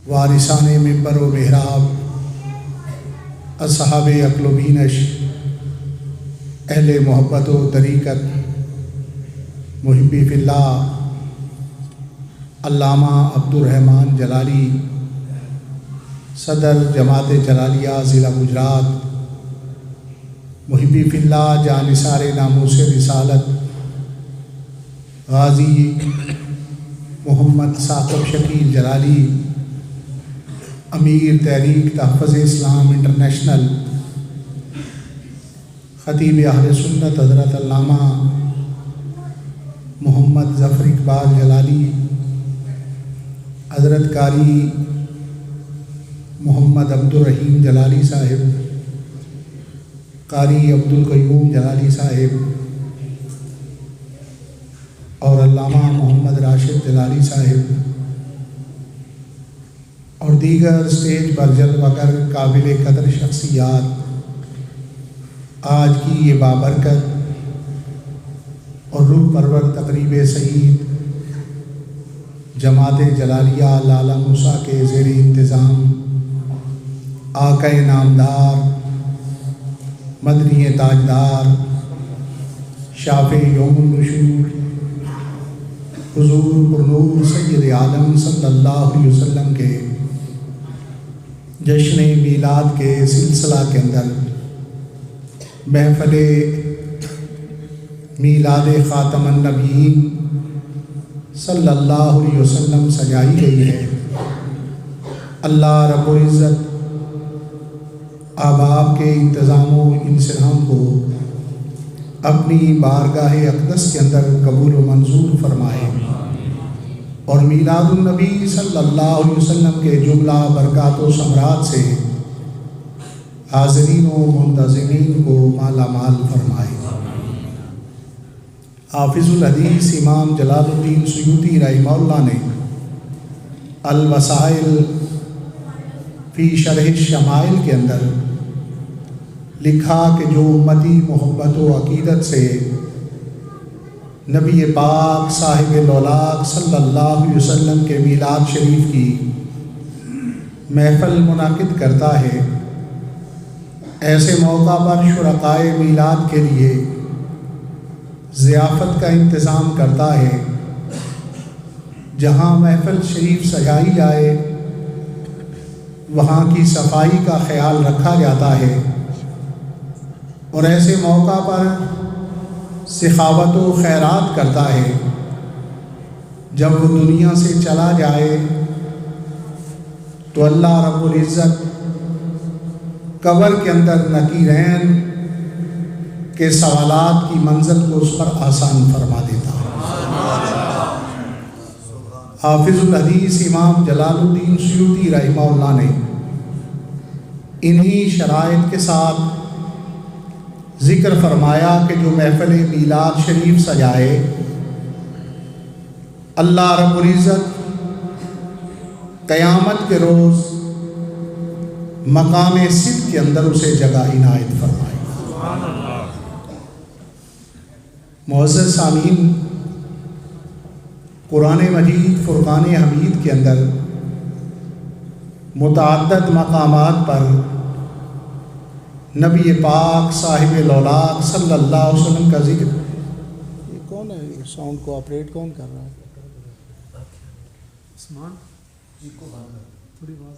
وارثان منبر و محراب، اصحاب عقل و بینش، اہل محبت و طریقت، محبی فی اللہ، علامہ عبدالرحمن جلالی، صدر جماعت جلالیہ ضلع گجرات، محبی فی اللہ جانثار ناموس رسالت غازی محمد ثاقب شکیل جلالی، امیر تحریک تحفظ اسلام انٹرنیشنل، خطیب اہل سنت حضرت علامہ محمد ظفر اقبال جلالی، حضرت قاری محمد عبدالرحیم جلالی صاحب، قاری عبدالقیوم جلالی صاحب اور علامہ محمد راشد جلالی صاحب اور دیگر اسٹیج پر جلوہ گر قابل قدر شخصیات، آج کی یہ بابرکت اور روح پرور تقریب سعید جماعت جلالیہ لالہ موسیٰ کے زیر انتظام آقا نامدار مدنی تاجدار شافع یوم النشور حضور پرنور سید عالم صلی اللہ علیہ وسلم کے جشن میلاد کے سلسلہ کے اندر محفل میلاد خاتم النبیین صلی اللہ علیہ وسلم سجائی گئی ہے۔ اللہ رب العزت احباب کے انتظام و انصرام کو اپنی بارگاہ اقدس کے اندر قبول و منظور فرمائے اور میلاد النبی صلی اللہ علیہ وسلم کے جملہ برکات و ثمرات سے حاضرین و منتظمین کو مالا مال فرمائے۔ حافظ الحدیث امام جلال الدین سیوطی رحمہ اللہ نے الوسائل فی شرح الشمائل کے اندر لکھا کہ جو امتی محبت و عقیدت سے نبی پاک صاحب لولاک صلی اللہ علیہ وسلم کے میلاد شریف کی محفل منعقد کرتا ہے، ایسے موقع پر شرکائے میلاد کے لیے ضیافت کا انتظام کرتا ہے، جہاں محفل شریف سجائی جائے وہاں کی صفائی کا خیال رکھا جاتا ہے اور ایسے موقع پر سخاوت و خیرات کرتا ہے۔ جب وہ دنیا سے چلا جائے تو اللہ رب العزت قبر کے اندر نکیرین کے سوالات کی منزل کو اس پر آسان فرما دیتا ہے۔ حافظ الحدیث امام جلال الدین سیوطی رحمہ اللہ نے انہی شرائط کے ساتھ ذکر فرمایا کہ جو محفل میلاد شریف سجائے اللہ رب العزت قیامت کے روز مقام صدق کے اندر اسے جگہ عنایت فرمائے۔ معزز سامعین، قرآن مجید فرقان حمید کے اندر متعدد مقامات پر نبی پاک صاحب لولاک صلی اللہ علیہ وسلم کا ذکر۔ یہ کون ہے؟ ساؤنڈ کو آپریٹ کون کر رہا ہے؟ عثمان تھوڑی بات۔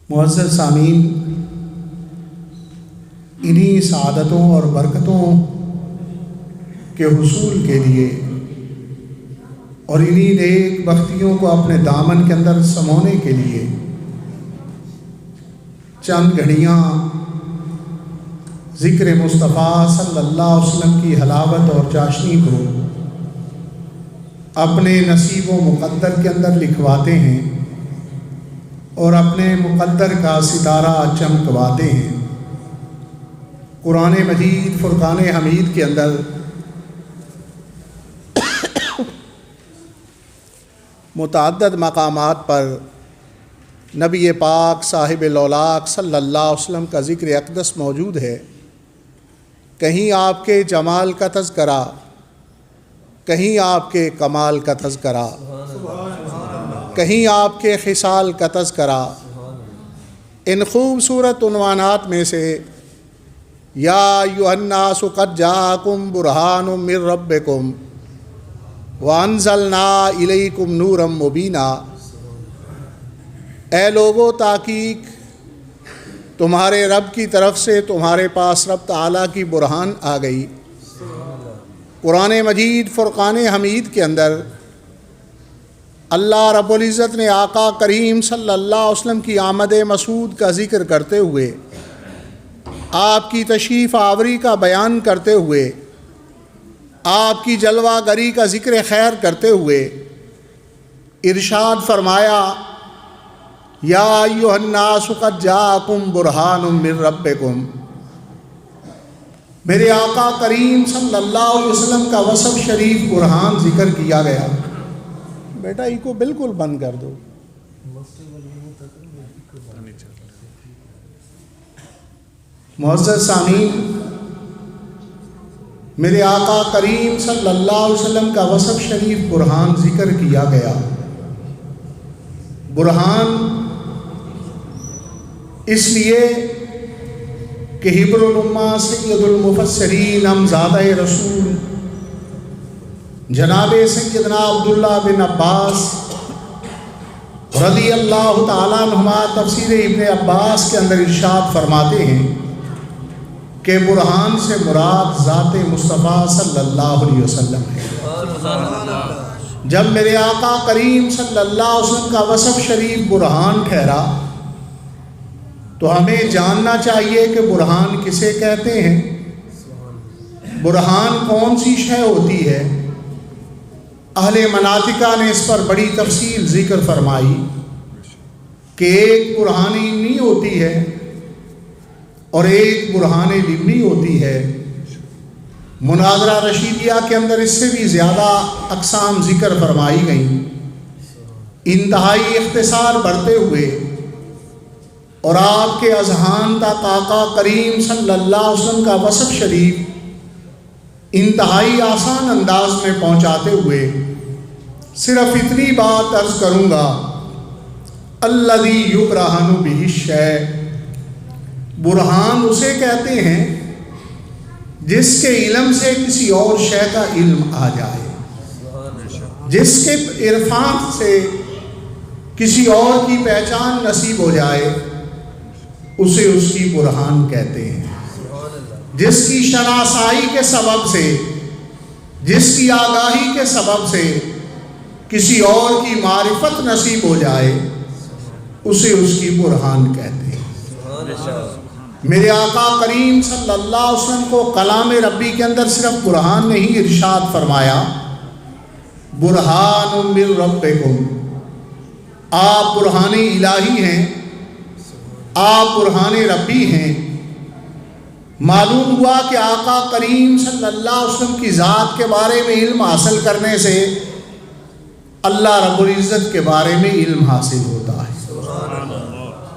معزز سامعین، انہی سعادتوں اور برکتوں کے حصول کے لیے اور انہی نیک بختیوں کو اپنے دامن کے اندر سمونے کے لیے چند گھڑیاں ذکر مصطفیٰ صلی اللہ علیہ وسلم کی حلاوت اور چاشنی کو اپنے نصیب و مقدر کے اندر لکھواتے ہیں اور اپنے مقدر کا ستارہ چمکواتے ہیں۔ قرآن مجید فرقان حمید کے اندر متعدد مقامات پر نبی پاک صاحب لولاک صلی اللہ علیہ وسلم کا ذکر اقدس موجود ہے۔ کہیں آپ کے جمال کا تذکرہ، کہیں آپ کے کمال کا تذکرہ۔ کہیں آپ کے خصال کا تذکرہ۔ ان خوبصورت عنوانات میں سے یا ایھا الناس قد جاءکم برہان من ربکم وانزلنا الیکم نورا مبینا، اے لوگو تحقیق تمہارے رب کی طرف سے تمہارے پاس رب تعالیٰ کی برہان آ گئی۔ قرآن مجید فرقان حمید کے اندر اللہ رب العزت نے آقا کریم صلی اللہ علیہ وسلم کی آمد مسعود کا ذکر کرتے ہوئے، آپ کی تشریف آوری کا بیان کرتے ہوئے، آپ کی جلوہ گری کا ذکر خیر کرتے ہوئے ارشاد فرمایا یا ایھا الناس قد جاءکم برہان من ربکم۔ میرے آقا کریم صلی اللہ علیہ وسلم کا وصف شریف برہان ذکر کیا گیا۔ بیٹا ای کو بالکل بند کر دو۔ معزز سامعین، میرے آقا کریم صلی اللہ علیہ وسلم کا وصف شریف برہان ذکر کیا گیا۔ برہان اس لیے کہ حبر الامہ سید المفسرین امزادہ رسول جناب سیدنا عبداللہ بن عباس رضی اللہ تعالیٰ عنہما تفسیر ابن عباس کے اندر ارشاد فرماتے ہیں کہ برہان سے مراد ذات مصطفیٰ صلی اللہ علیہ وسلم ہے۔ جب میرے آقا کریم صلی اللہ علیہ وسلم کا وصف شریف برہان ٹھہرا تو ہمیں جاننا چاہیے کہ برہان کسے کہتے ہیں، برہان کون سی شے ہوتی ہے۔ اہل مناطقہ نے اس پر بڑی تفصیل ذکر فرمائی کہ ایک برہان علمی ہوتی ہے اور ایک برہان لمنی ہوتی ہے۔ مناظرہ رشیدیہ کے اندر اس سے بھی زیادہ اقسام ذکر فرمائی گئیں۔ انتہائی اختصار برتے ہوئے اور آپ کے اذہان تک آقا کریم صلی اللہ علیہ وسلم کا وصف شریف انتہائی آسان انداز میں پہنچاتے ہوئے صرف اتنی بات عرض کروں گا، الذی یبرہن بہ الشیء، برہان اسے کہتے ہیں جس کے علم سے کسی اور شے کا علم آ جائے، جس کے عرفان سے کسی اور کی پہچان نصیب ہو جائے، اسے اس کی برہان کہتے ہیں۔ جس کی شناسائی کے سبب سے، جس کی آگاہی کے سبب سے کسی اور کی معرفت نصیب ہو جائے، اسے اس کی برہان کہتے ہیں۔ میرے آقا کریم صلی اللہ علیہ وسلم کو کلام ربی کے اندر صرف برہان نہیں ارشاد فرمایا، برہان من ربکم، آپ برہان الہی ہیں، آپ برہان ربی ہیں۔ معلوم ہوا کہ آقا کریم صلی اللہ علیہ وسلم کی ذات کے بارے میں علم حاصل کرنے سے اللہ رب العزت کے بارے میں علم حاصل ہوتا ہے۔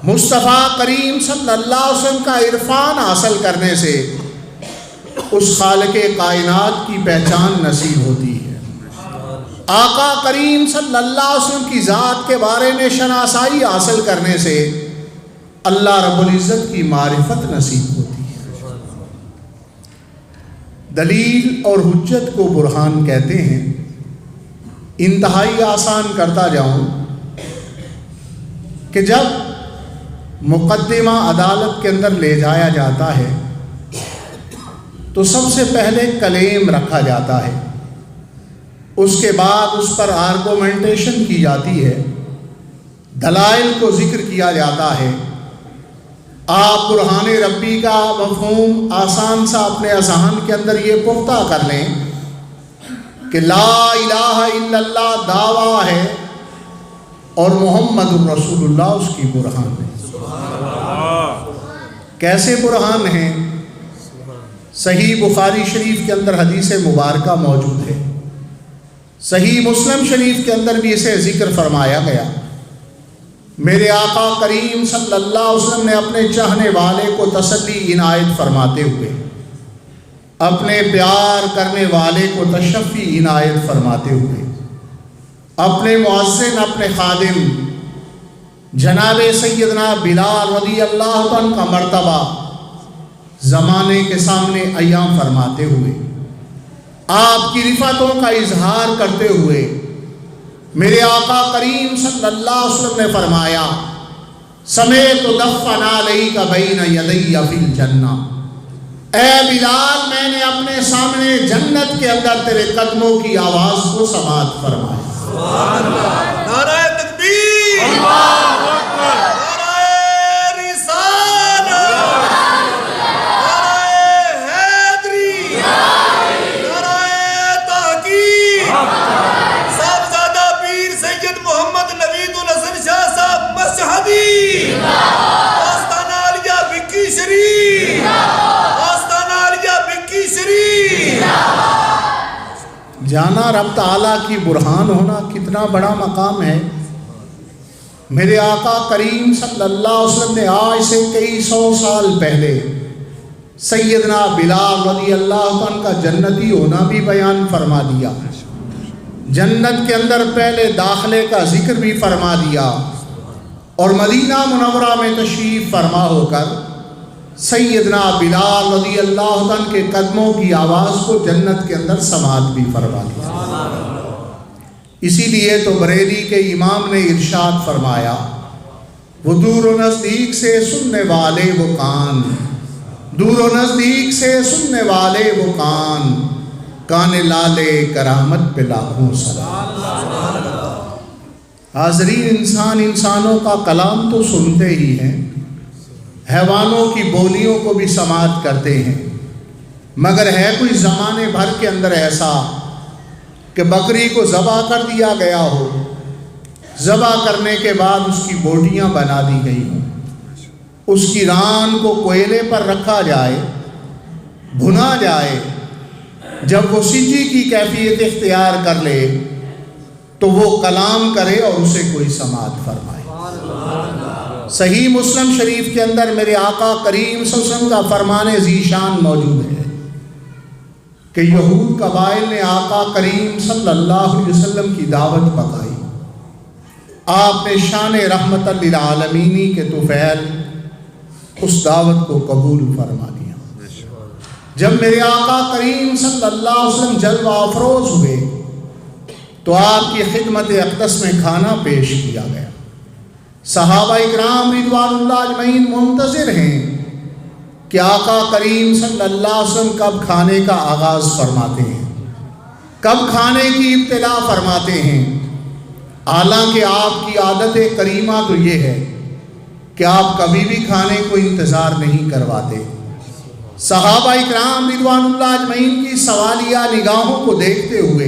مصطفیٰ کریم صلی اللہ علیہ وسلم کا عرفان حاصل کرنے سے اس خالق کائنات کی پہچان نصیب ہوتی ہے۔ آقا کریم صلی اللہ علیہ وسلم کی ذات کے بارے میں شناسائی حاصل کرنے سے اللہ رب العزت کی معرفت نصیب ہوتی ہے۔ دلیل اور حجت کو برہان کہتے ہیں۔ انتہائی آسان کرتا جاؤں کہ جب مقدمہ عدالت کے اندر لے جایا جاتا ہے تو سب سے پہلے کلیم رکھا جاتا ہے، اس کے بعد اس پر آرگومنٹیشن کی جاتی ہے، دلائل کو ذکر کیا جاتا ہے۔ آپ برہان ربی کا مفہوم آسان سا اپنے اذہان کے اندر یہ پختہ کر لیں کہ لا الہ الا اللہ دعویٰ ہے اور محمد الرسول اللہ اس کی برہان ہے۔ کیسے برہان ہیں؟ صحیح بخاری شریف کے اندر حدیث مبارکہ موجود ہے، صحیح مسلم شریف کے اندر بھی اسے ذکر فرمایا گیا۔ میرے آقا کریم صلی اللہ علیہ وسلم نے اپنے چاہنے والے کو تسلی عنایت فرماتے ہوئے، اپنے پیار کرنے والے کو تشفی عنایت فرماتے ہوئے اپنے مؤذن، اپنے خادم جناب سیدنا بلال رضی اللہ عنہ کا مرتبہ زمانے کے سامنے عیاں فرماتے ہوئے، آپ کی رفعتوں کا اظہار کرتے ہوئے میرے آقا کریم صلی اللہ علیہ وسلم نے فرمایا، سمیت دفن علیک بین یدی فی الجنہ، اے بلال میں نے اپنے سامنے جنت کے اندر تیرے قدموں کی آواز کو سماعت فرمایا۔ سبحان اللہ، نعرہ تکبیر، اللہ اکبر، نعرہ رسالت، نعرہ حیدری، نعرہ تحقیق، صاحبزادہ پیر سید محمد نوید الحسن شاہ صاحب مشہدی، آستانہ عالیہ بکی شریف، آستانہ عالیہ بکی شریف۔ جانا رب تعالیٰ کی برہان ہونا کتنا بڑا مقام ہے۔ میرے آقا کریم صلی اللہ علیہ وسلم نے آج سے کئی سو سال پہلے سیدنا بلال رضی اللہ عنہ کا جنتی ہونا بھی بیان فرما دیا، جنت کے اندر پہلے داخلے کا ذکر بھی فرما دیا، اور مدینہ منورہ میں تشریف فرما ہو کر سیدنا بلال رضی اللہ عنہ کے قدموں کی آواز کو جنت کے اندر سماعت بھی فرما دیا۔ اسی لیے تو بریلی کے امام نے ارشاد فرمایا، وہ دور و نزدیک سے سننے والے وہ کان، دور و نزدیک سے سننے والے وہ کان، کان لالے کرامت پہ لاکھوں سلام۔ حاضرین، انسانوں کا کلام تو سنتے ہی ہیں، حیوانوں کی بولیوں کو بھی سماعت کرتے ہیں، مگر ہے کوئی زمانے بھر کے اندر ایسا کہ بکری کو ذبح کر دیا گیا ہو، ذبح کرنے کے بعد اس کی بوٹیاں بنا دی گئی ہوں، اس کی ران کو کوئلے پر رکھا جائے، بھنا جائے، جب وہ سجی کی کیفیت اختیار کر لے تو وہ کلام کرے اور اسے کوئی سماعت فرمائے۔ صحیح مسلم شریف کے اندر میرے آقا کریم صلی اللہ علیہ وسلم کا فرمان ذیشان موجود ہے کہ یہود قبائل نے آقا کریم صلی اللہ علیہ وسلم کی دعوت پکائی، آپ نے شان رحمت للعالمینی کے طفیل اس دعوت کو قبول فرما دیا۔ جب میرے آقا کریم صلی اللہ علیہ وسلم جلوہ افروز ہوئے تو آپ کی خدمت اقدس میں کھانا پیش کیا گیا۔ صحابہ اکرام رضوان اللہ اجمعین منتظر ہیں کہ آقا کریم صلی اللہ علیہ وسلم کب کھانے کا آغاز فرماتے ہیں، کب کھانے کی ابتدا فرماتے ہیں، حالانکہ آپ کی عادت کریمہ تو یہ ہے کہ آپ کبھی بھی کھانے کو انتظار نہیں کرواتے۔ صحابہ اکرام رضوان اللہ اجمعین کی سوالیہ نگاہوں کو دیکھتے ہوئے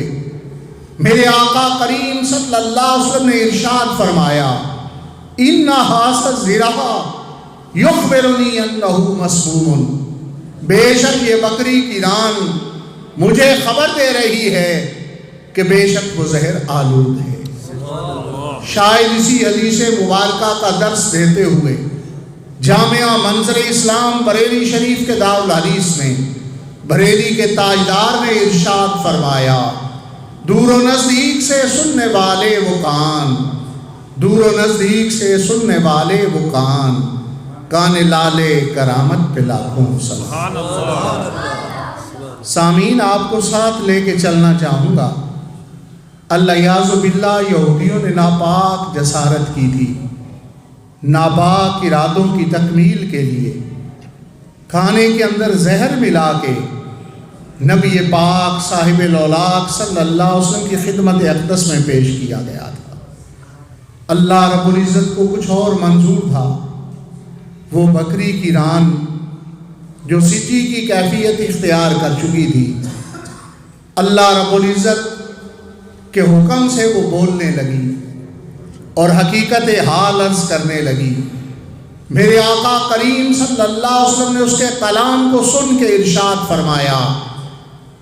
میرے آقا کریم صلی اللہ علیہ وسلم نے ارشاد فرمایا، إِنَّ هَذَا الذِّرَاعَ يُخْبِرُنِي أَنَّهُ مَسْمُومٌ، بے شک یہ بکری کی ران مجھے خبر دے رہی ہے کہ بے شک وہ زہر آلود ہے۔ شاید اسی حدیث مبارکہ کا درس دیتے ہوئے جامعہ منظر اسلام بریلی شریف کے دارالحدیث میں بریلی کے تاجدار نے ارشاد فرمایا، دور و نزدیک سے سننے والے وہ کان، دور و نزدیک سے سننے والے وہ کان، کان لالے کرامت پہ لاکھوں سلام۔ سامعین، آپ کو ساتھ لے کے چلنا چاہوں گا۔ الیاذ باللہ، یہودیوں نے ناپاک جسارت کی تھی، ناپاک ارادوں کی تکمیل کے لیے کھانے کے اندر زہر ملا کے نبی پاک صاحب الاولاق صلی اللہ علیہ وسلم کی خدمت اقدس میں پیش کیا گیا تھا۔ اللہ رب العزت کو کچھ اور منظور تھا، وہ بکری کی ران جو سچی کی کیفیت اختیار کر چکی تھی، اللہ رب العزت کے حکم سے وہ بولنے لگی اور حقیقت حال عرض کرنے لگی۔ میرے آقا کریم صلی اللہ علیہ وسلم نے اس کے کلام کو سن کے ارشاد فرمایا،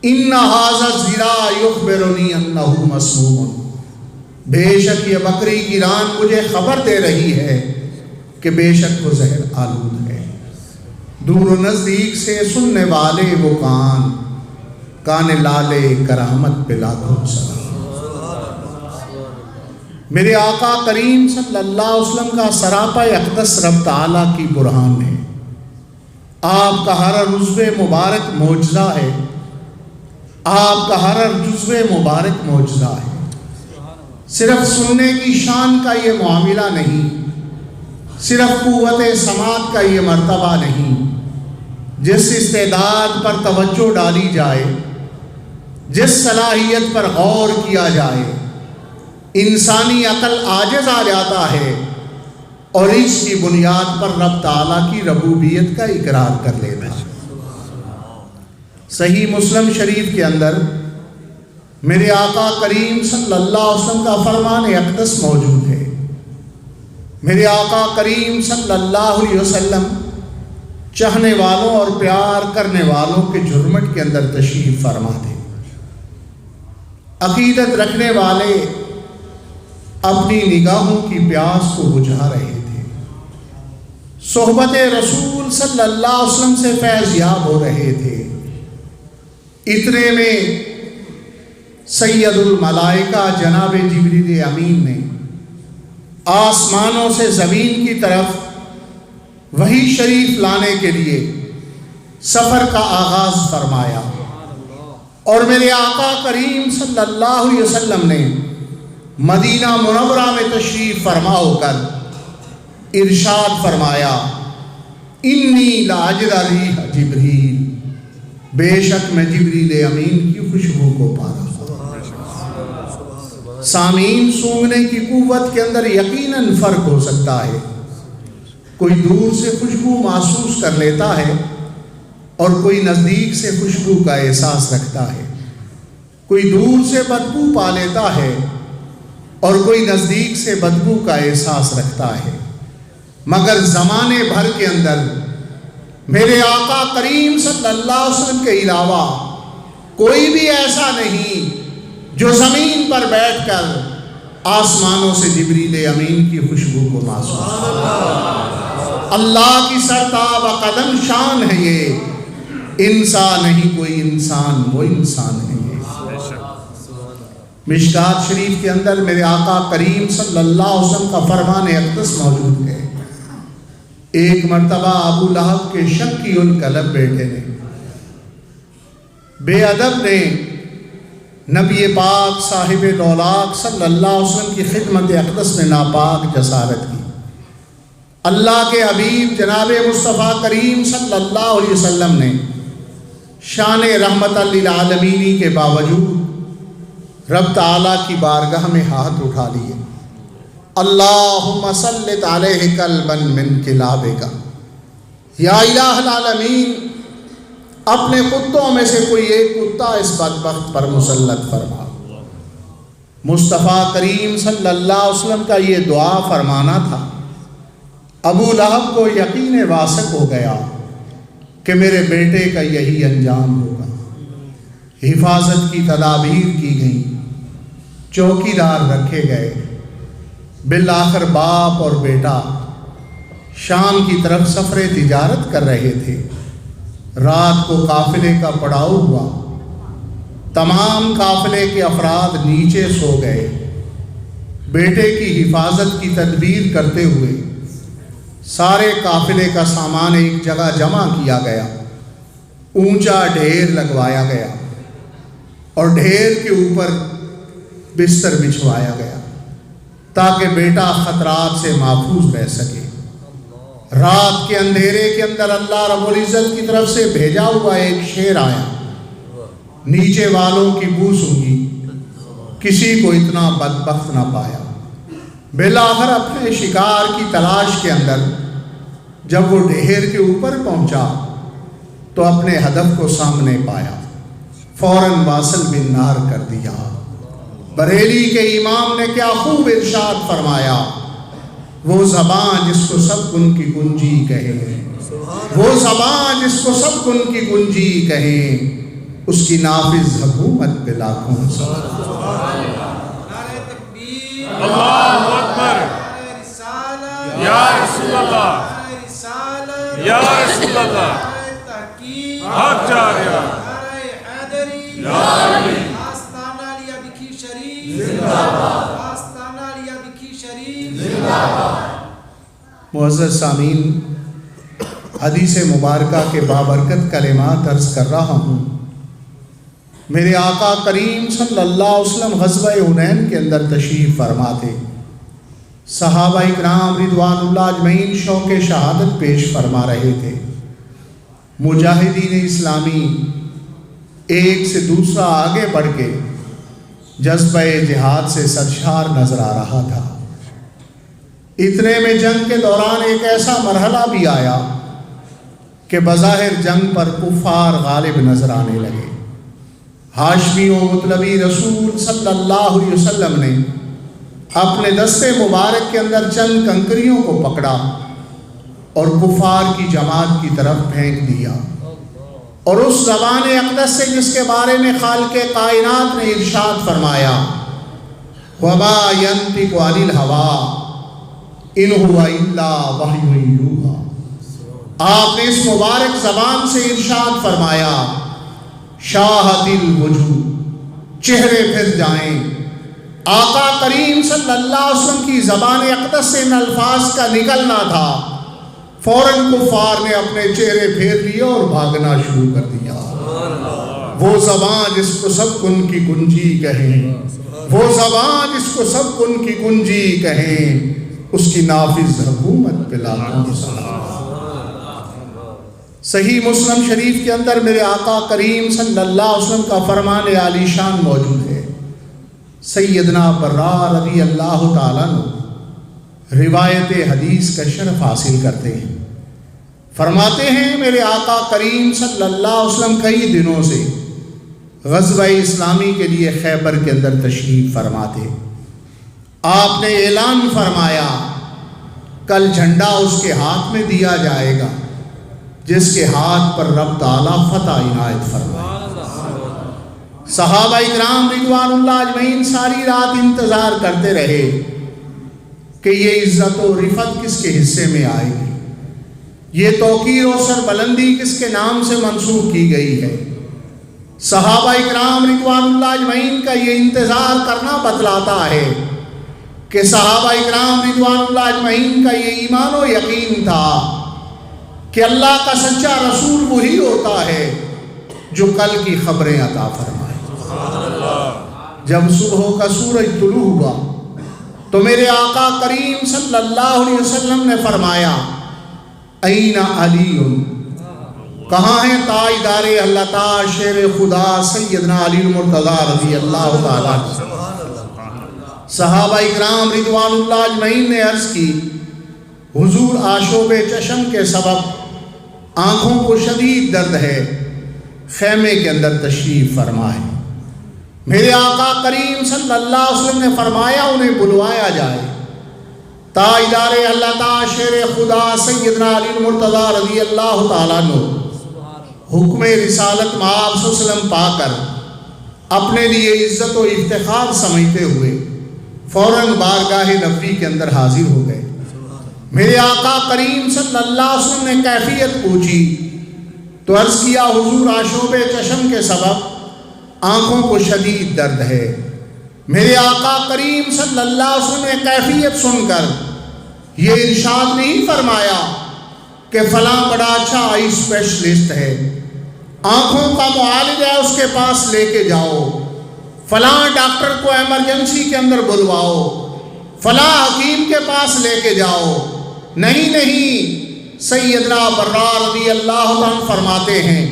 إِنَّ هَذَا الذِّرَاعَ يُخْبِرُنِي أَنَّهُ مَسْمُومٌ، بے شک یہ بکری کی ران مجھے خبر دے رہی ہے کہ بے شک وہ زہر آلود ہے۔ دور و نزدیک سے سننے والے وہ کان، کان لالے کرامت پہ لاکھوں سلام۔ میرے آقا کریم صلی اللہ علیہ وسلم کا سراپا اقدس رب تعالیٰ کی برہان ہے۔ آپ کا ہر عضو مبارک معجزہ ہے، آپ کا ہر جزو مبارک معجزہ ہے۔ صرف سننے کی شان کا یہ معاملہ نہیں، صرف قوت سماعت کا یہ مرتبہ نہیں۔ جس استعداد پر توجہ ڈالی جائے، جس صلاحیت پر غور کیا جائے، انسانی عقل عاجز آ جاتا ہے اور اس کی بنیاد پر رب تعالیٰ کی ربوبیت کا اقرار کر لیتا ہے۔ صحیح مسلم شریف کے اندر میرے آقا کریم صلی اللہ علیہ وسلم کا فرمان اقدس موجود ہے۔ میرے آقا کریم صلی اللہ علیہ وسلم چاہنے والوں اور پیار کرنے والوں کے جھرمٹ کے اندر تشریف فرما تھے۔ عقیدت رکھنے والے اپنی نگاہوں کی پیاس کو بجھا رہے تھے، صحبت رسول صلی اللہ علیہ وسلم سے فیض یاب ہو رہے تھے۔ اتنے میں سید الملائکہ جناب جبریل امین نے آسمانوں سے زمین کی طرف وحی شریف لانے کے لیے سفر کا آغاز فرمایا، اور میرے آقا کریم صلی اللہ علیہ وسلم نے مدینہ منورہ میں تشریف فرما ہو کر ارشاد فرمایا، انی لاجد ریح جبریل، بے شک میں جبریل امین کی خوشبو کو پا رہا ہوں۔ سامعین، سونگنے کی قوت کے اندر یقیناً فرق ہو سکتا ہے۔ کوئی دور سے خوشبو محسوس کر لیتا ہے اور کوئی نزدیک سے خوشبو کا احساس رکھتا ہے۔ کوئی دور سے بدبو پا لیتا ہے اور کوئی نزدیک سے بدبو کا احساس رکھتا ہے، مگر زمانے بھر کے اندر میرے آقا کریم صلی اللہ علیہ وسلم کے علاوہ کوئی بھی ایسا نہیں جو زمین پر بیٹھ کر آسمانوں سے جبریل امین کی خوشبو کو محسوس کرے۔ اللہ کی سرتاب قدم شان ہے یہ، انسان نہیں کوئی انسان، وہ انسان ہے یہ۔ مشکات شریف کے اندر میرے آقا کریم صلی اللہ علیہ وسلم کا فرمان اقدس موجود ہے۔ ایک مرتبہ ابو لہب کے شکی القلب بیٹے نے، بے ادب نے نبی پاک صاحب لولاک صلی اللہ علیہ وسلم کی خدمت اقدس میں ناپاک جسارت کی۔ اللہ کے حبیب جناب مصطفیٰ کریم صلی اللہ علیہ وسلم نے شان رحمت للعالمین کے باوجود رب تعالیٰ کی بارگاہ میں ہاتھ اٹھا لیے، اللہم سلط علیہ کلبا من کلابک، یا الہ العالمین اپنے کتوں میں سے کوئی ایک کتا اس بدبخت پر مسلط فرما۔ مصطفیٰ کریم صلی اللہ علیہ وسلم کا یہ دعا فرمانا تھا۔ ابو لہب کو یقین واثق ہو گیا کہ میرے بیٹے کا یہی انجام ہوگا۔ حفاظت کی تدابیر کی گئیں، چوکیدار رکھے گئے۔ بالآخر باپ اور بیٹا شام کی طرف سفر تجارت کر رہے تھے۔ رات کو قافلے کا پڑاؤ ہوا، تمام قافلے کے افراد نیچے سو گئے۔ بیٹے کی حفاظت کی تدبیر کرتے ہوئے سارے قافلے کا سامان ایک جگہ جمع کیا گیا، اونچا ڈھیر لگوایا گیا اور ڈھیر کے اوپر بستر بچھوایا گیا تاکہ بیٹا خطرات سے محفوظ رہ سکے۔ رات کے اندھیرے کے اندر اللہ رب العزت کی طرف سے بھیجا ہوا ایک شیر آیا، نیچے والوں کی بو سونگی، کسی کو اتنا بدبخت نہ پایا۔ بالآخر اپنے شکار کی تلاش کے اندر جب وہ ڈھیر کے اوپر پہنچا تو اپنے ہدف کو سامنے پایا، فوراً واصل بن نار کر دیا۔ بریلی کے امام نے کیا خوب ارشاد فرمایا، وہ زبان جس کو سب کن کی گنجی کہیں، وہ زبان جس کو سب کن کی گنجی کہیں، اس کی نافذ حکومت پہ لاکھوں اللہ اکبر، یا رسول اللہ، یا رسول اللہ، حق جاریا، یا علی، آستانہ لیا بکی شریف، آستانہ لیا بکی معزز سامعین، حدیث مبارکہ کے بابرکت کلمات عرض کر رہا ہوں۔ میرے آقا کریم صلی اللہ علیہ وسلم غزوہ حنین کے اندر تشریف فرما تھے۔ صحابہ اکرام رضوان اللہ اجمعین شوق شہادت پیش فرما رہے تھے۔ مجاہدین اسلامی ایک سے دوسرا آگے بڑھ کے جذبہ جہاد سے سرشار نظر آ رہا تھا۔ اتنے میں جنگ کے دوران ایک ایسا مرحلہ بھی آیا کہ بظاہر جنگ پر کفار غالب نظر آنے لگے۔ ہاشمی و مطلبی رسول صلی اللہ علیہ وسلم نے اپنے دستے مبارک کے اندر چند کنکریوں کو پکڑا اور کفار کی جماعت کی طرف پھینک دیا، اور اس زبان اقدس سے جس کے بارے میں خالق کائنات نے ارشاد فرمایا وَمَا يَنطِقُ عَنِ الْهَوَىٰ إِنْ هُوَ إِلَّا وَحْيٌ يُوحَىٰ، آپ نے اس مبارک زبان سے ارشاد فرمایا شاہت الوجوہ، چہرے پھر جائیں۔ آقا کریم صلی اللہ علیہ وسلم کی زبان اقدس سے ان الفاظ کا نکلنا تھا، فوراً کفار نے اپنے چہرے پھیر لیے اور بھاگنا شروع کر دیا۔ وہ زبان جس کو سب کن کی کنجی کہیں، وہ زبان جس کو سب کن کی کنجی کہیں، اس کی نافذ حکومت پہ لاکھوں سلام۔ صحیح مسلم شریف کے اندر میرے آقا کریم صلی اللہ علیہ وسلم کا فرمان عالی شان موجود ہے۔ سیدنا برا رضی اللہ تعالیٰ عنہ روایت حدیث کا شرف حاصل کرتے ہیں۔ فرماتے ہیں میرے آقا کریم صلی اللہ علیہ وسلم کئی دنوں سے غزوہ اسلامی کے لیے خیبر کے اندر تشریف فرماتے۔ آپ نے اعلان فرمایا کل جھنڈا اس کے ہاتھ میں دیا جائے گا جس کے ہاتھ پر رب تعالیٰ فتح عنایت فرمائے۔ صحابہ اکرام رضوان اللہ اجمعین ساری رات انتظار کرتے رہے کہ یہ عزت و رفعت کس کے حصے میں آئے گی، یہ توقیر و سربلندی کس کے نام سے منسوب کی گئی ہے۔ صحابہ اکرام رضوان اللہ اجمعین کا یہ انتظار کرنا بتلاتا ہے کہ صحابہ اکرام رضوان اللہ اجمعین کا یہ ایمان و یقین تھا کہ اللہ کا سچا رسول وہی ہوتا ہے جو کل کی خبریں عطا فرمائے۔ جب صبح کا سورج طلوع ہوا تو میرے آقا کریم صلی اللہ علیہ وسلم نے فرمایا این علی، کہاں ہیں تاجدار اللہ تعالی شیر خدا سیدنا علی المرتضیٰ رضی اللہ تعالیٰ۔ صحابہ اکرام رضوان اللہ اجمعین نے عرض کی حضور آشوب چشم کے سبب آنکھوں کو شدید درد ہے، خیمے کے اندر تشریف فرمائے۔ میرے آقا کریم صلی اللہ علیہ وسلم نے فرمایا انہیں بلوایا جائے۔ تاجدار اللہ تعالی شیر خدا سیدنا علی المرتضیٰ رضی اللہ تعالیٰ عنہ حکم رسالت آپ صلی اللہ علیہ وسلم پا کر اپنے لیے عزت و افتخار سمجھتے ہوئے فوراً بارگاہ نبوی کے اندر حاضر ہو گئے۔ میرے آقا کریم صلی اللہ علیہ وسلم نے کیفیت پوچھی تو عرض کیا حضور آشوب چشم کے سبب آنکھوں کو شدید درد ہے۔ میرے آقا کریم صلی اللہ علیہ وسلم نے کیفیت سن کر یہ ارشاد نہیں فرمایا کہ فلاں بڑا اچھا آئی اسپیشلسٹ ہے، آنکھوں کا معالج ہے اس کے پاس لے کے جاؤ، فلاں ڈاکٹر کو ایمرجنسی کے اندر بلواؤ، فلاں حکیم کے پاس لے کے جاؤ۔ نہیں، سیدنا برا رضی اللہ عنہ فرماتے ہیں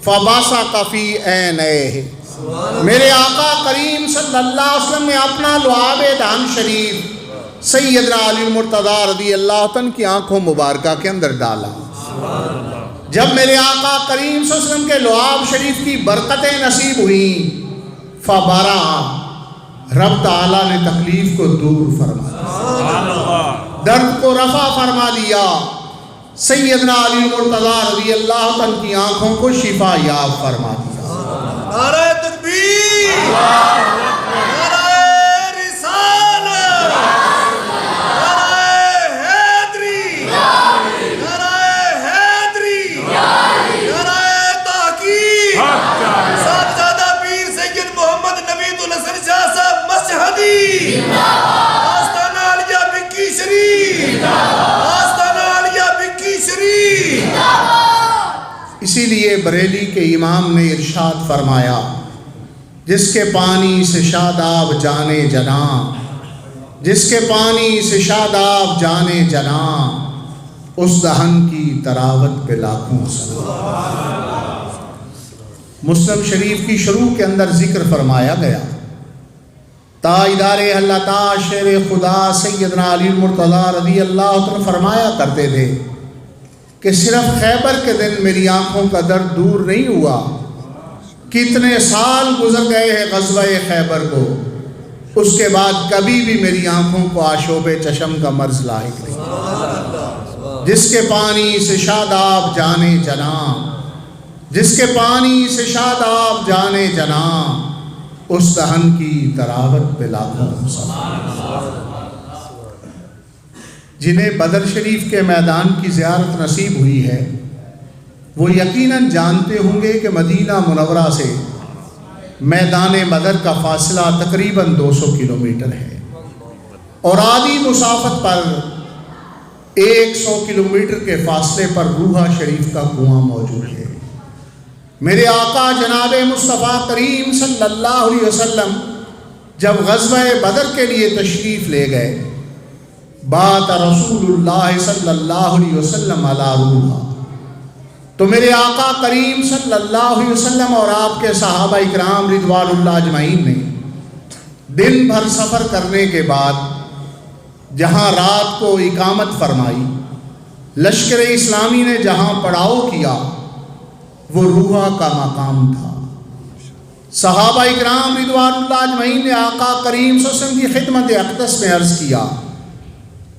فَبَصَقَ فِي عَيْنَيْهِ، میرے آقا کریم صلی اللہ علیہ وسلم نے اپنا لعاب دہن شریف سیدنا علی المرتضیٰ رضی اللہ عنہ کی آنکھوں مبارکہ کے اندر ڈالا۔ جب میرے آقا کریم صلی اللہ علیہ وسلم کے لعاب شریف کی برکتیں نصیب ہوئیں فَبَرَعَ، رب تعالیٰ نے تکلیف کو دور فرما دیا، درد کو رفع فرما دیا، سیدنا علی المرتضیٰ رضی اللہ عنہ کی آنکھوں کو شفا یاب فرما دیا۔ نعرہ تکبیر، نعرہ رسالت، نعرہ حیدری، نعرہ حیدری، نعرہ تحقیق، صاحبزادہ پیر سید محمد نوید الحسن شاہ صاحب مشہدی، آستانہ عالیہ مکی شریف۔ بریلی کے امام نے ارشاد فرمایا، جس کے پانی سے شاداب جانے جناں، جس کے پانی سے شاداب جانے جناں، اس دہن کی تراوت پہ لاکھوں سلام۔ مسلم شریف کی شروع کے اندر ذکر فرمایا گیا، تاجدار اللہ تعالی شیر خدا سیدنا علی المرتضیٰ رضی اللہ عنہ فرمایا کرتے تھے کہ صرف خیبر کے دن میری آنکھوں کا درد دور نہیں ہوا، کتنے سال گزر گئے ہیں غزوہ خیبر کو، اس کے بعد کبھی بھی میری آنکھوں کو آشوب چشم کا مرض لاحق نہیں۔ جس کے پانی سے شاداب جانے جناں، جس کے پانی سے شاداب جانے جناں، اس دہن کی تراوت پہ لاکھوں سلام۔ جنہیں بدر شریف کے میدان کی زیارت نصیب ہوئی ہے وہ یقیناً جانتے ہوں گے کہ مدینہ منورہ سے میدان بدر کا فاصلہ تقریباً 200 کلومیٹر ہے، اور آدھی مسافت پر 100 کلومیٹر کے فاصلے پر روحہ شریف کا کنواں موجود ہے۔ میرے آقا جناب مصطفیٰ کریم صلی اللہ علیہ وسلم جب غزوہ بدر کے لیے تشریف لے گئے، بات رسول اللہ صلی اللہ علیہ وسلم علی روحہ، تو میرے آقا کریم صلی اللہ علیہ وسلم اور آپ کے صحابہ اکرام رضوان اللہ اجمعین نے دن بھر سفر کرنے کے بعد جہاں رات کو اقامت فرمائی، لشکر اسلامی نے جہاں پڑاؤ کیا وہ روحہ کا مقام تھا۔ صحابہ اکرام رضوان اللہ اجمعین نے آقا کریم صلی اللہ علیہ وسلم کی خدمت اقدس میں عرض کیا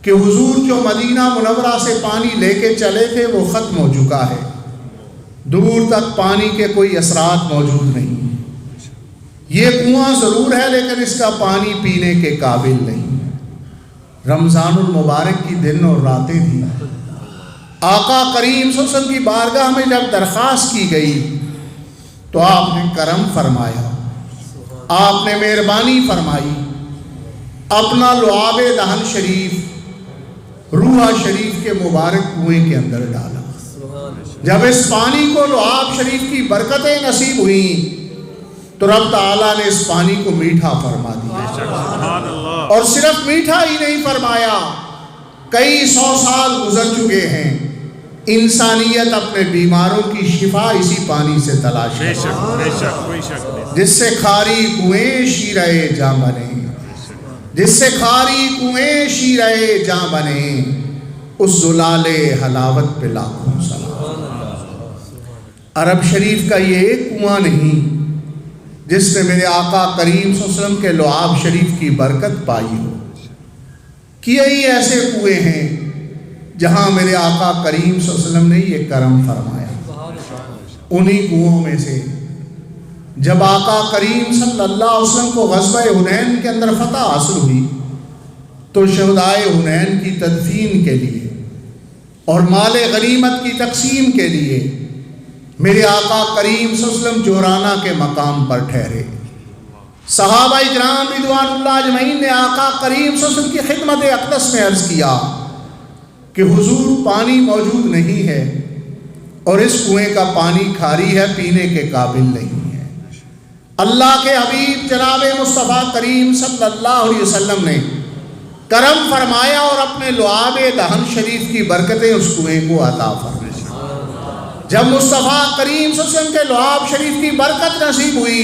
کہ حضور جو مدینہ منورہ سے پانی لے کے چلے تھے وہ ختم ہو چکا ہے، دور تک پانی کے کوئی اثرات موجود نہیں، یہ کنواں ضرور ہے لیکن اس کا پانی پینے کے قابل نہیں۔ رمضان المبارک کی دن اور راتیں تھیں، آقا کریم صلی اللہ علیہ وسلم کی بارگاہ میں جب درخواست کی گئی تو آپ نے کرم فرمایا، آپ نے مہربانی فرمائی، اپنا لعاب دہن شریف روحہ شریف کے مبارک کنویں کے اندر ڈالا۔ جب اس پانی کو لعاب شریف کی برکتیں نصیب ہوئیں تو رب تعالیٰ نے اس پانی کو میٹھا فرما دیا، اور صرف میٹھا ہی نہیں فرمایا، کئی 100 سال گزر چکے ہیں، انسانیت اپنے بیماروں کی شفا اسی پانی سے تلاش ہے، جس سے کھاری کنویں شیرے جاں بنے، جس سے کھاری کنویں شیرے جاں بنے، اس زلال حلاوت پہ لاکھوں سلام۔ عرب شریف کا یہ ایک کنواں نہیں جس نے میرے آقا کریم صلی اللہ علیہ وسلم کے لعاب شریف کی برکت پائی ہو، کئی ایسے کنویں ہیں جہاں میرے آقا کریم صلی اللہ علیہ وسلم نے یہ کرم فرمایا۔ انہی کنووں میں سے جب آقا کریم صلی اللہ علیہ وسلم کو غزوہ حنین کے اندر فتح حاصل ہوئی تو شہدائے حنین کی تدفین کے لیے اور مال غنیمت کی تقسیم کے لیے میرے آقا کریم صلی اللہ علیہ وسلم جورانہ کے مقام پر ٹھہرے۔ صحابہ اکرام رضوان اللہ اجمعین نے آقا کریم صلی اللہ علیہ وسلم کی خدمت اقدس میں عرض کیا کہ حضور پانی موجود نہیں ہے اور اس کنویں کا پانی کھاری ہے، پینے کے قابل نہیں ہے۔ اللہ کے حبیب جناب مصطفیٰ کریم صلی اللہ علیہ وسلم نے کرم فرمایا اور اپنے لعاب دہن شریف کی برکتیں اس کنویں کو عطا فرمائی۔ جب مصطفیٰ کریم صلی اللہ علیہ وسلم کے لعاب شریف کی برکت نصیب ہوئی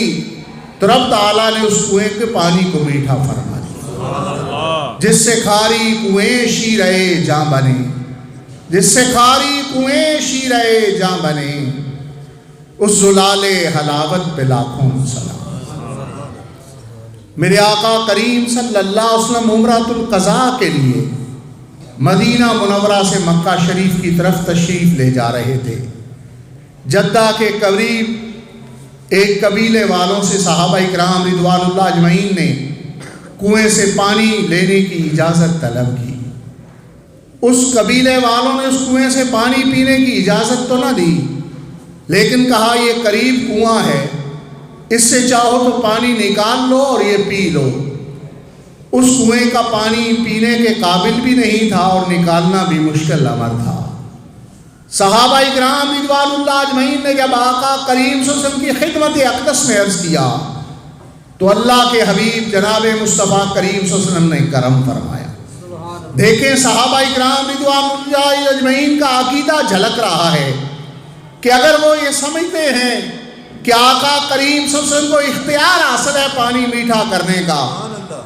تو رب تعالیٰ نے اس کنویں کے پانی کو میٹھا فرما دیا، جس سے کھاری کنویں شیرے جاں بنے، جس سے کھاری کنویں شیرے جاں بنے، اس زلال حلاوت پہ لاکھوں سلام۔ میرے آقا کریم صلی اللہ علیہ وسلم عمرۃ القضاء کے لیے مدینہ منورہ سے مکہ شریف کی طرف تشریف لے جا رہے تھے۔ جدہ کے قریب ایک قبیلے والوں سے صحابہ اکرام رضوان اللہ اجمعین نے کنویں سے پانی لینے کی اجازت طلب کی۔ اس قبیلے والوں نے اس کنویں سے پانی پینے کی اجازت تو نہ دی، لیکن کہا یہ قریب کنواں ہے، اس سے چاہو تو پانی نکال لو اور یہ پی لو۔ اس کنویں کا پانی پینے کے قابل بھی نہیں تھا اور نکالنا بھی مشکل امر تھا۔ صحابہ اکرام رضوان اللہ اجمعین نے جب آقا کریم صلی اللہ علیہ وسلم کی خدمت اقدس میں عرض کیا تو اللہ کے حبیب جناب مصطفیٰ کریم صلی اللہ علیہ وسلم نے کرم فرمایا۔ دیکھیں صحابہ اکرام رضوان اللہ اجمعین کا عقیدہ جھلک رہا ہے کہ اگر وہ یہ سمجھتے ہیں کہ آقا کریم صلی اللہ علیہ وسلم کو اختیار حاصل ہے پانی میٹھا کرنے کا،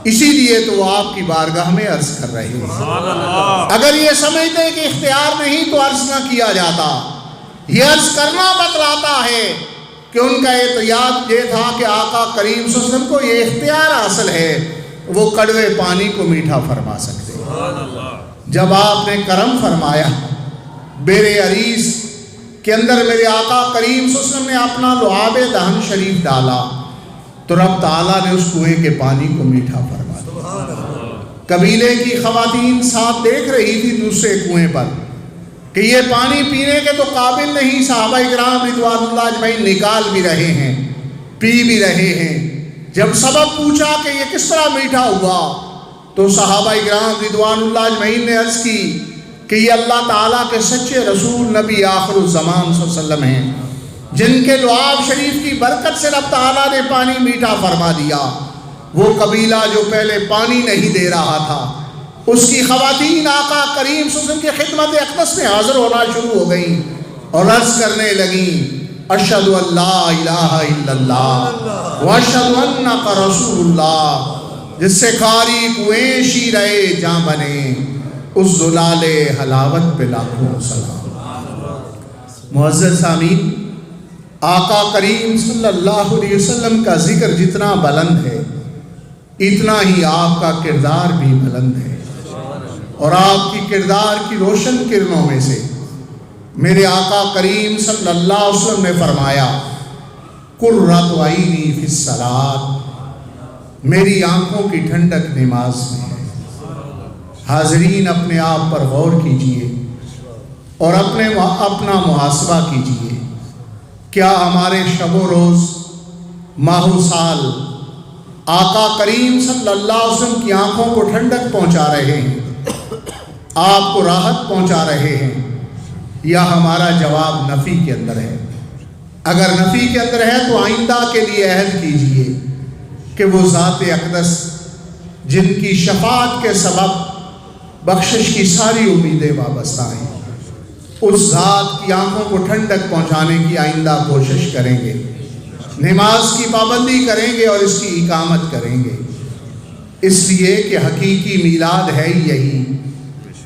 اسی لیے تو وہ آپ کی بارگاہ میں عرض کر رہے ہیں۔ اگر یہ سمجھتے ہیں کہ اختیار نہیں تو عرض نہ کیا جاتا۔ یہ عرض کرنا بتلاتا ہے کہ ان کا اعتقاد یہ تھا کہ آقا کریم صلی اللہ علیہ وسلم کو یہ اختیار حاصل ہے، وہ کڑوے پانی کو میٹھا فرما سکتے ہیں۔ جب آپ نے کرم فرمایا، بیر عریس کے اندر میرے آقا کریم صلی اللہ علیہ وسلم نے اپنا لعاب دہن شریف ڈالا تو رب تعالیٰ نے اس کنویں کے پانی کو میٹھا فرما دیا۔ قبیلے کی خواتین ساتھ دیکھ رہی تھی دوسرے کنویں پر کہ یہ پانی پینے کے تو قابل نہیں، صحابہ اکرام رضوان اللہ اجمعین نکال بھی رہے ہیں، پی بھی رہے ہیں۔ جب سبب پوچھا کہ یہ کس طرح میٹھا ہوا تو صحابہ اکرام رضوان اللہ اجمعین نے عرض کی کہ یہ اللہ تعالیٰ کے سچے رسول نبی آخر الزمان صلی اللہ علیہ وسلم ہیں، جن کے لعاب شریف کی برکت سے رب تعالیٰ نے پانی میٹھا فرما دیا۔ وہ قبیلہ جو پہلے پانی نہیں دے رہا تھا، اس کی خواتین آقا کریم صلی اللہ علیہ وسلم کی خدمت اقدس میں حاضر ہونا شروع ہو گئیں اور عرض کرنے لگیں، اشہد ان لا الہ الا اللہ واشہد انک رسول اللہ۔ جس سے کھاری کنویں شیرے جاں بنے، اس زلال حلاوت پہ لاکھوں سلام۔ معزز سامعین، آقا کریم صلی اللہ علیہ وسلم کا ذکر جتنا بلند ہے اتنا ہی آپ کا کردار بھی بلند ہے، اور آپ کی کردار کی روشن کرنوں میں سے میرے آقا کریم صلی اللہ علیہ وسلم نے فرمایا، قرۃ عینی فی الصلاۃ، میری آنکھوں کی ٹھنڈک نماز میں ہے۔ حاضرین اپنے آپ پر غور کیجئے اور اپنا محاسبہ کیجئے، کیا ہمارے شب و روز، ماہ و سال آقا کریم صلی اللہ علیہ وسلم کی آنکھوں کو ٹھنڈک پہنچا رہے ہیں، آپ کو راحت پہنچا رہے ہیں، یا ہمارا جواب نفی کے اندر ہے؟ اگر نفی کے اندر ہے تو آئندہ کے لیے عہد کیجئے کہ وہ ذات اقدس جن کی شفاعت کے سبب بخشش کی ساری امیدیں وابستہ ہیں، اس ذات کی آنکھوں کو ٹھنڈک پہنچانے کی آئندہ کوشش کریں گے، نماز کی پابندی کریں گے اور اس کی اقامت کریں گے، اس لیے کہ حقیقی میلاد ہے یہی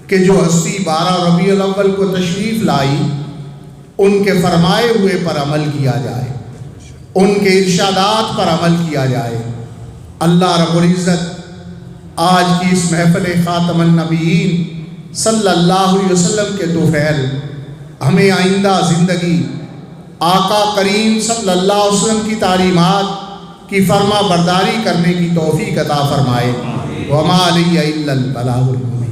کہ جو ہستی 12 ربیع الاول کو تشریف لائی، ان کے فرمائے ہوئے پر عمل کیا جائے، ان کے ارشادات پر عمل کیا جائے۔ اللہ رب العزت آج کی اس محفل خاتم النبیین صلی اللہ علیہ وسلم کے طفیل ہمیں آئندہ زندگی آقا کریم صلی اللہ علیہ وسلم کی تعلیمات کی فرما برداری کرنے کی توفیق عطا فرمائے۔ وما علی الا البلاغ المبین۔